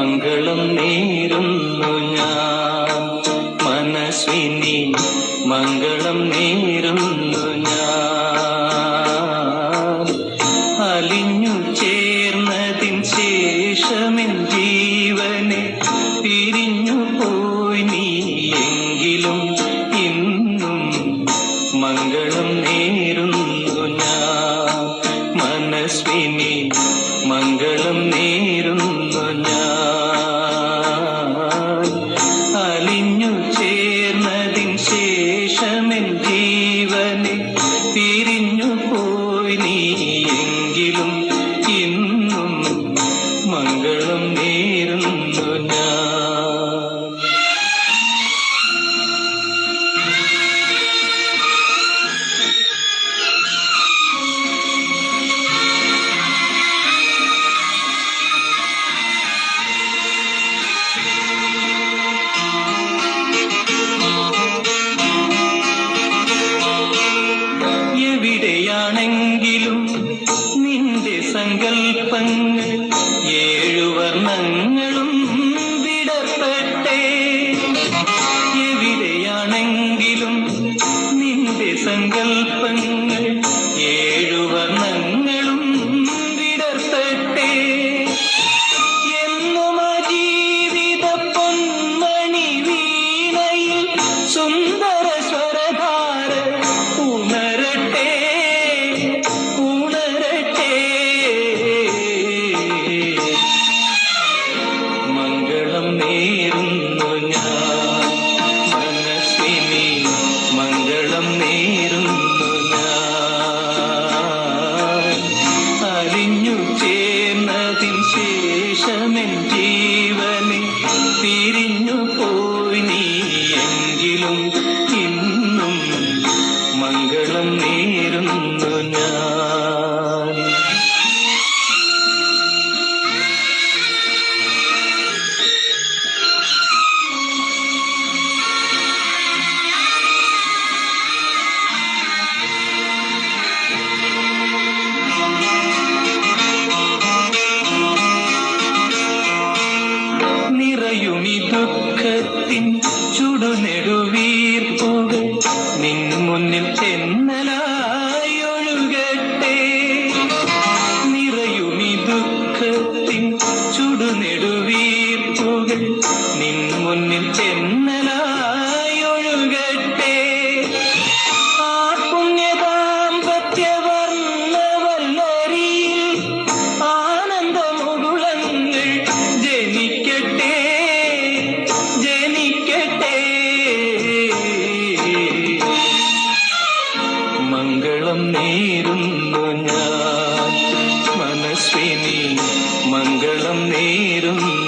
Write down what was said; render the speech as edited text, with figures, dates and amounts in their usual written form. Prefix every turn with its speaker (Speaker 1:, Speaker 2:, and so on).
Speaker 1: മംഗളം നേരുന്നു ഞാൻ. മനസ്വിനി മംഗളം നേരുന്നു ഞാൻ. അലിഞ്ഞു ചേർന്നതിൻ ശേഷമെൻ ജീവനെ പിരിഞ്ഞു പോയി നീ. എങ്കിലും ഇന്നും മംഗളം നേരുന്നു ഞാൻ. മനസ്വിനി മംഗളം നേരുന്നു ഞാൻ. അലിഞ്ഞു ചേർന്നതിൻ ശേഷമെൻ ജീവനെ പിരിഞ്ഞു പോയി നീ. എങ്കിലും ഇന്നും മംഗളം നേരുന്നു ഞാൻ. എവിടെയാണെങ്കിലും നിന്റെ സങ്കൽപ്പങ്ങൾ ഏഴു വർണ്ണങ്ങളും വിടർത്തട്ടെ. എവിടെയാണെങ്കിലും നിന്റെ സങ്കൽപ്പങ്ങൾ ഏഴു വർണ്ണങ്ങളും വിടർത്തട്ടെ. എന്നും ആ ജീവിത പൊന്മണി വീണയിൽ സുന്ദര സ്വരധാര ഉണരട്ടെ ഉണരട്ടെ. മംഗളം നേരുന്നു ഞാൻ. മനസ്വിനി മംഗളം നേരുന്നു ഞാൻ. അലിഞ്ഞു ചേർന്നതിൻ ശേഷമെൻ ജീവനെ പിരിഞ്ഞു പോയി നീ. എങ്കിലും ഇന്നും മംഗളം നേരുന്നു ഞാൻ. നിറയുമി ദുഃഖത്തിൻ ചുടുനെടുവീർപ്പുകൾ നിൻ മുന്നിൽ തെന്നലായി ഒഴുകട്ടെ. നിറയുമി ദുഃഖത്തിൻ ചുടുനെടുവീർപ്പുകൾ നിൻ മുന്നിൽ തെന്നലായി ഒഴുകട്ടെ. ആ പുണ്യദാമ്പത്യവർണ്ണവല്ലരിയിൽ ആനന്ദമുകുളങ്ങൾ ജനിക്കട്ടെ ജനിക്കട്ടെ. മംഗളം നേരുന്നു ഞാൻ. മനസ്വിനി മംഗളം നേരുന്നു